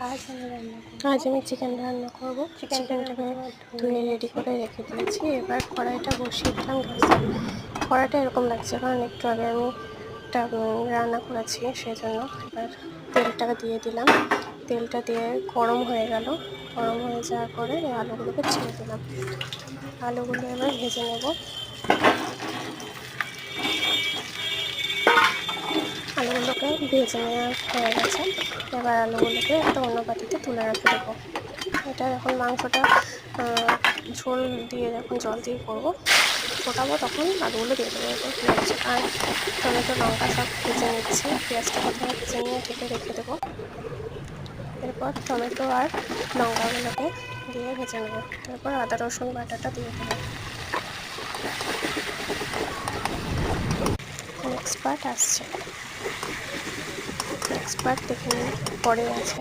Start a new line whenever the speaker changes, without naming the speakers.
আজ আমি চিকেন রান্না করব। চিকেনটাকে ধুয়ে রেডি করে রেখে দিয়েছি। এবার কড়াইটা বসিয়ে দিলাম গ্যাসে। কড়াইটা এরকম লাগছে কারণ একটু আগে আমি একটা রান্না করেছি, সেই জন্য। এবার তেলটাকে দিয়ে দিলাম। তেলটা দিয়ে গরম হয়ে গেল। গরম হয়ে যাওয়ার পরে আলুগুলোকে ছেড়ে দিলাম। আলুগুলো এবার ভেজে নেব। আলুগুলোকে ভেজে নেওয়া হয়ে গেছে। এবার আলুগুলোকে একটা অন্য বাটিতে তুলে রেখে দেবো। এটা যখন মাংসটা ঝোল দিয়ে যখন জল দিয়ে করবো, ফোটাবো, তখন আলুগুলো দিয়ে দেবো। এরপর পেঁয়াজ আর টমেটো লঙ্কা সব ভেজে নিচ্ছি। পেঁয়াজটা প্রথমে ভেজে নিয়ে ঢেকে রেখে দেবো। এরপর টমেটো আর লঙ্কাগুলোকে দিয়ে ভেজে নেবো। এরপর আদা রসুন বাটাটা দিয়ে দেবো। নেক্সট পার্ট আসছে। নেক্সট পার্ট দেখে নিন, পরে আছে।